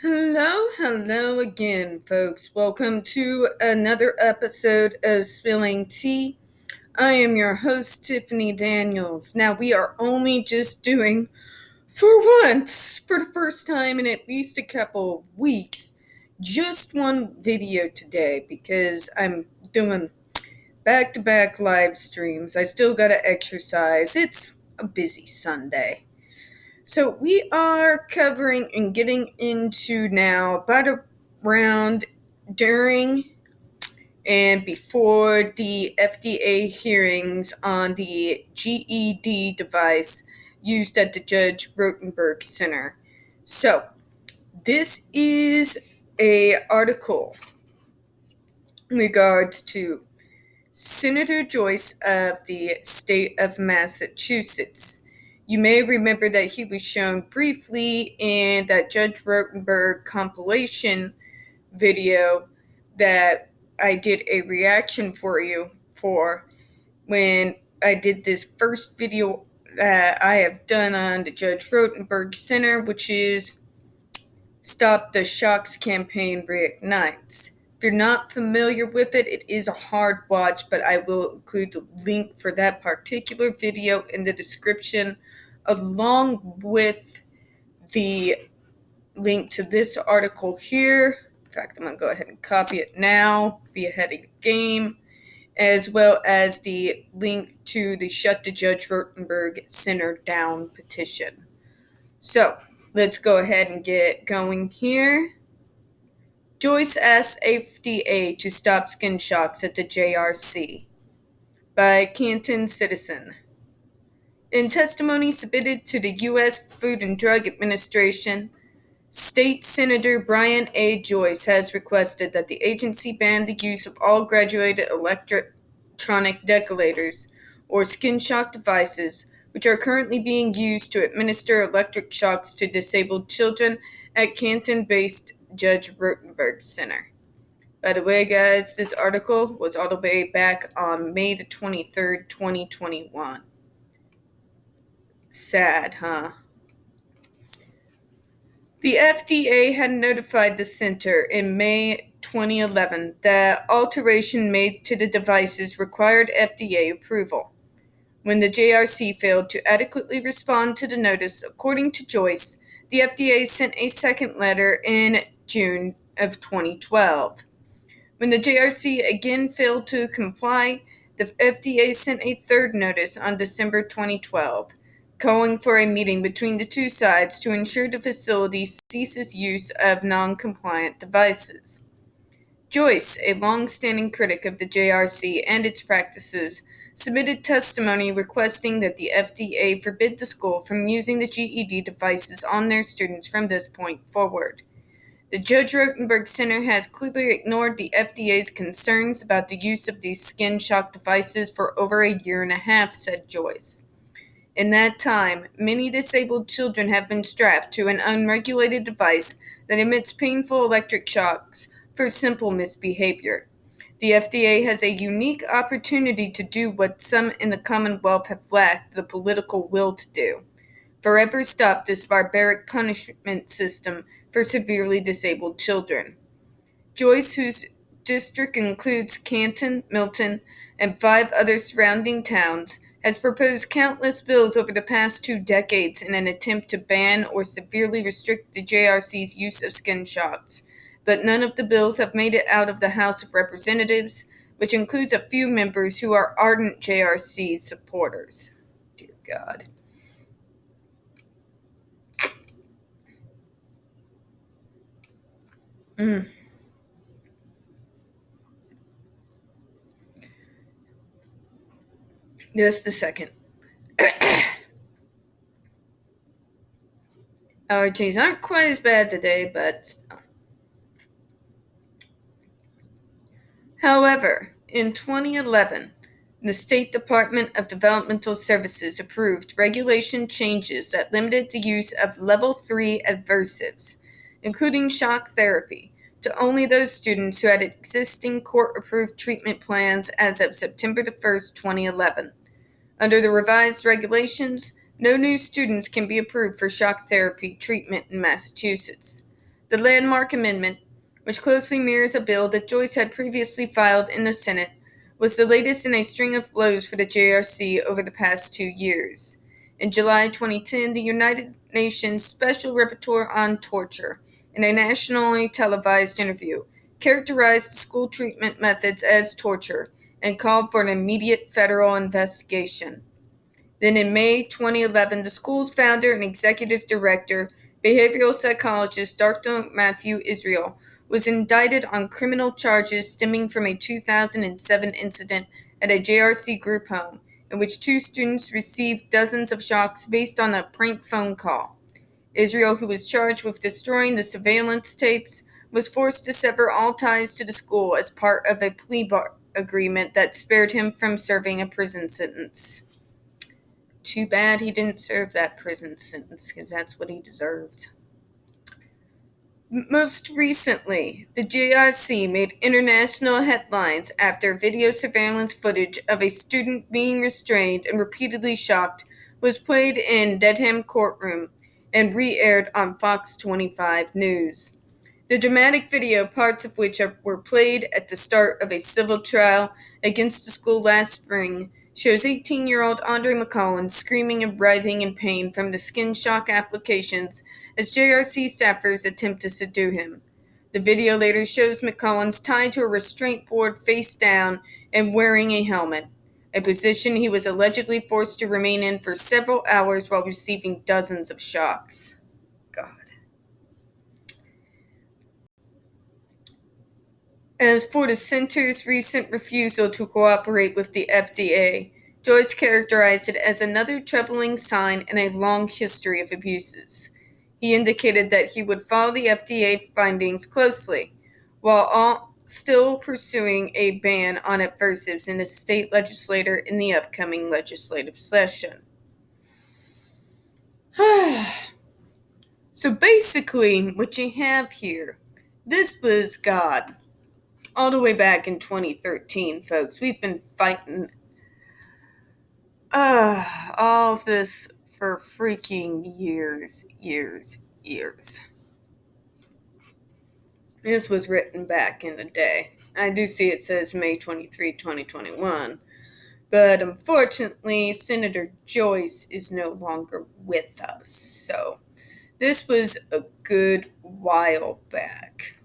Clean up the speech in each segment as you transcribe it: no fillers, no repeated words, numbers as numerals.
Hello again, folks. Welcome to another episode of Spilling Tea. I am your host, Tiffany Daniels. Now, we are only just doing, for once, for the first time in at least a couple of weeks, just one video today because I'm doing back to back live streams. I still gotta exercise. It's a busy Sunday. So we are covering and getting into now about around during and before the FDA hearings on the GED device used at the Judge Rotenberg Center. So this is a article in regards to Senator Joyce of the state of Massachusetts. You may remember that he was shown briefly in that Judge Rotenberg compilation video that I did a reaction for you for when I did this first video that I have done on the Judge Rotenberg Center, which is Stop the Shocks Campaign Reignites. If you're not familiar with it, it is a hard watch, but I will include the link for that particular video in the description, along with the link to this article here. In fact, I'm going to go ahead and copy it now, be ahead of the game, as well as the link to the Shut the Judge Rotenberg Center Down petition. So, let's go ahead and get going here. Joyce asks FDA to stop skin shocks at the JRC by Canton Citizen. In testimony submitted to the U.S. Food and Drug Administration, State Senator Brian A. Joyce has requested that the agency ban the use of all graduated electronic defibrillator or skin shock devices, which are currently being used to administer electric shocks to disabled children at Canton-based Judge Rotenberg Center. By the way, guys, this article was all the way back on May the 23rd, 2021. Sad, huh? The FDA had notified the center in May 2011 that alteration made to the devices required FDA approval. When the JRC failed to adequately respond to the notice, according to Joyce, the FDA sent a second letter in June of 2012. When the JRC again failed to comply, the FDA sent a third notice on December 2012, calling for a meeting between the two sides to ensure the facility ceases use of non-compliant devices. Joyce, a long-standing critic of the JRC and its practices, submitted testimony requesting that the FDA forbid the school from using the GED devices on their students from this point forward. The Judge Rotenberg Center has clearly ignored the FDA's concerns about the use of these skin shock devices for over a year and a half, said Joyce. In that time, many disabled children have been strapped to an unregulated device that emits painful electric shocks for simple misbehavior. The FDA has a unique opportunity to do what some in the Commonwealth have lacked the political will to do: forever stop this barbaric punishment system for severely disabled children. Joyce, whose district includes Canton, Milton, and 5 other surrounding towns, has proposed countless bills over the past 2 decades in an attempt to ban or severely restrict the JRC's use of skin shots, but none of the bills have made it out of the House of Representatives, which includes a few members who are ardent JRC supporters. Dear God. Just a second. Allergies aren't quite as bad today, but however, in 2011, the State Department of Developmental Services approved regulation changes that limited the use of Level 3 adversives, including shock therapy, to only those students who had existing court-approved treatment plans as of September 1st, 2011. Under the revised regulations, no new students can be approved for shock therapy treatment in Massachusetts. The landmark amendment, which closely mirrors a bill that Joyce had previously filed in the Senate, was the latest in a string of blows for the JRC over the past 2 years. In July 2010, the United Nations Special Rapporteur on Torture, in a nationally televised interview, characterized school treatment methods as torture and called for an immediate federal investigation. Then in May 2011, the school's founder and executive director, behavioral psychologist Dr. Matthew Israel, was indicted on criminal charges stemming from a 2007 incident at a JRC group home, in which 2 students received dozens of shocks based on a prank phone call. Israel, who was charged with destroying the surveillance tapes, was forced to sever all ties to the school as part of a plea agreement that spared him from serving a prison sentence. Too bad he didn't serve that prison sentence, because that's what he deserved. Most recently, the JRC made international headlines after video surveillance footage of a student being restrained and repeatedly shocked was played in Dedham courtroom and re-aired on Fox 25 News. The dramatic video, parts of which were played at the start of a civil trial against the school last spring, shows 18-year-old Andre McCollin screaming and writhing in pain from the skin shock applications as JRC staffers attempt to subdue him. The video later shows McCollins tied to a restraint board face down and wearing a helmet, a position he was allegedly forced to remain in for several hours while receiving dozens of shocks. God. As for the center's recent refusal to cooperate with the FDA, Joyce characterized it as another troubling sign in a long history of abuses. He indicated that he would follow the FDA findings closely, while still pursuing a ban on aversives in the state legislature in the upcoming legislative session. So basically, what you have here, this was God. All the way back in 2013, folks. We've been fighting all of this for freaking years. This was written back in the day. I do see it says May 23, 2021. But unfortunately, Senator Joyce is no longer with us. So this was a good while back.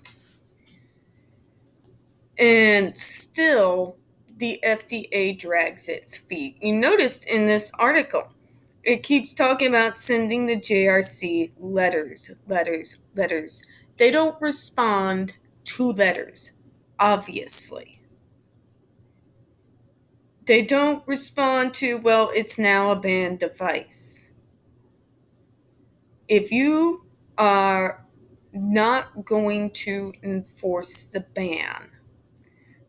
And still, the FDA drags its feet. You noticed in this article, it keeps talking about sending the JRC letters. They don't respond to letters, obviously. They don't respond to, well, it's now a banned device. If you are not going to enforce the ban,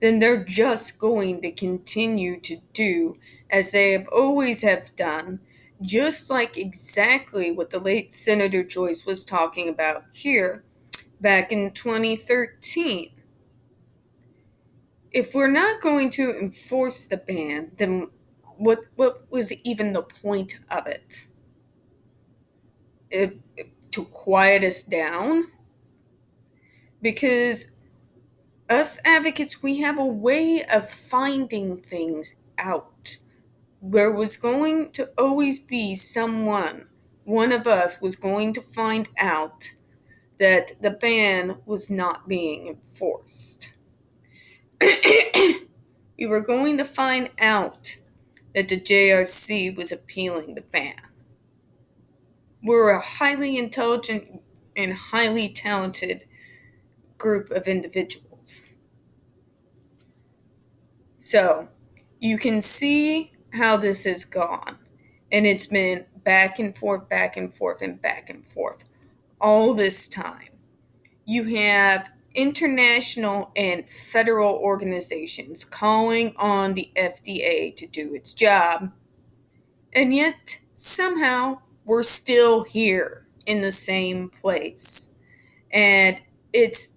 then they're just going to continue to do as they have always have done, just like exactly what the late Senator Joyce was talking about here back in 2013. If we're not going to enforce the ban, then what was even the point of it? To quiet us down? Because us advocates, we have a way of finding things out. There was going to always be someone, one of us was going to find out that the ban was not being enforced. We were going to find out that the JRC was appealing the ban. We're a highly intelligent and highly talented group of individuals. So, you can see how this has gone. And it's been back and forth all this time. You have international and federal organizations calling on the FDA to do its job. And yet, somehow, we're still here in the same place. And it's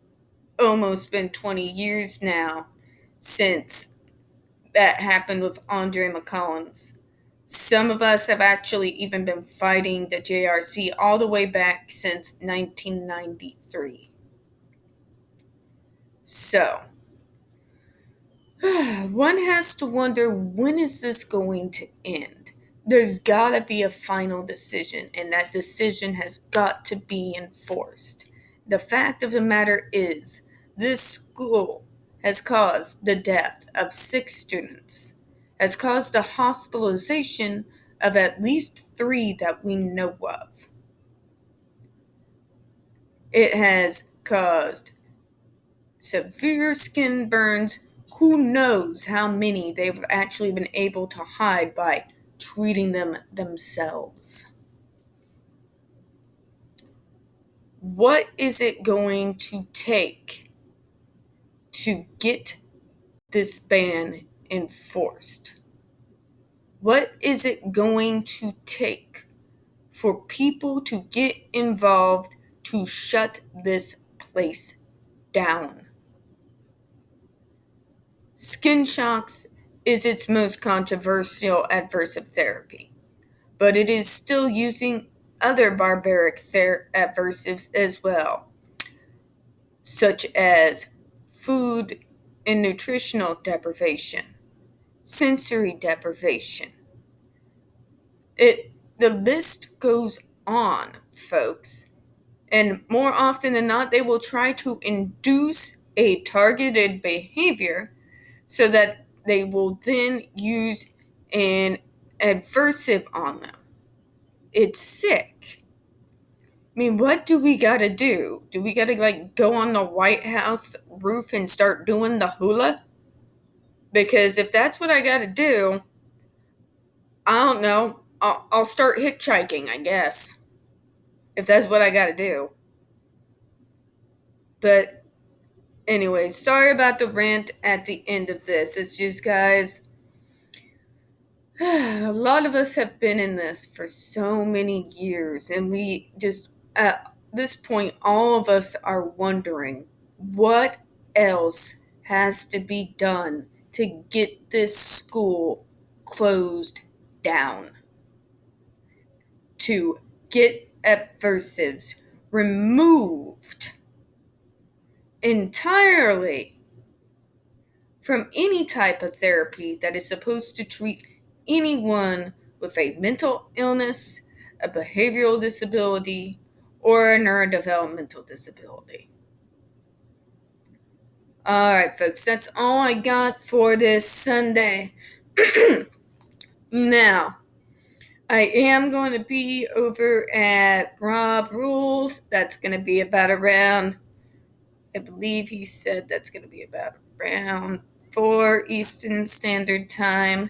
almost been 20 years now since that happened with Andre McCollins. Some of us have actually even been fighting the JRC all the way back since 1993. So, one has to wonder, when is this going to end? There's gotta be a final decision, and that decision has got to be enforced. The fact of the matter is, this school has caused the death of 6 students, has caused the hospitalization of at least 3 that we know of. It has caused severe skin burns. Who knows how many they've actually been able to hide by treating them themselves. What is it going to take to get this ban enforced? What is it going to take for people to get involved to shut this place down? Skin shocks is its most controversial adversive therapy, but it is still using other barbaric adversives as well, such as food and nutritional deprivation, sensory deprivation. The list goes on, folks. And more often than not, they will try to induce a targeted behavior so that they will then use an adversive on them. It's sick. I mean, what do we gotta do? Do we gotta go on the White House roof and start doing the hula? Because if that's what I gotta do, I don't know. I'll start hitchhiking, I guess. If that's what I gotta do. But anyways, sorry about the rant at the end of this. It's just, guys, a lot of us have been in this for so many years, and we just, at this point, all of us are wondering what else has to be done to get this school closed down, to get adversives removed entirely from any type of therapy that is supposed to treat anyone with a mental illness, a behavioral disability, or a neurodevelopmental disability. All right, folks, that's all I got for this Sunday. Now, I am going to be over at Rob Rules. That's going to be about around, I believe he said that's going to be about around 4 Eastern Standard Time.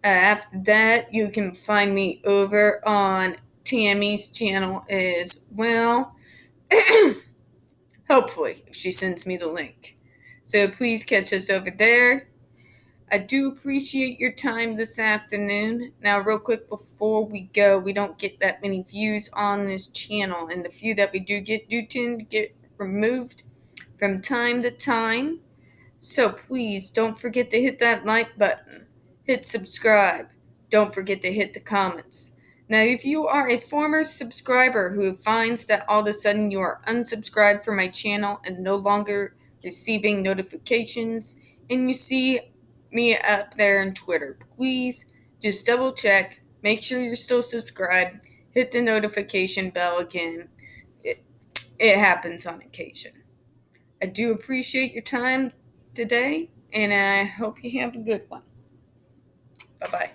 After that, you can find me over on Tammy's channel as well. Hopefully, if she sends me the link. So please catch us over there. I do appreciate your time this afternoon. Now, real quick before we go, we don't get that many views on this channel, and the few that we do tend to get removed from time to time. So please don't forget to hit that like button. Hit subscribe. Don't forget to hit the comments. Now, if you are a former subscriber who finds that all of a sudden you are unsubscribed from my channel and no longer receiving notifications, and you see me up there on Twitter, please just double check, make sure you're still subscribed, hit the notification bell again. It happens on occasion. I do appreciate your time today, and I hope you have a good one. Bye-bye.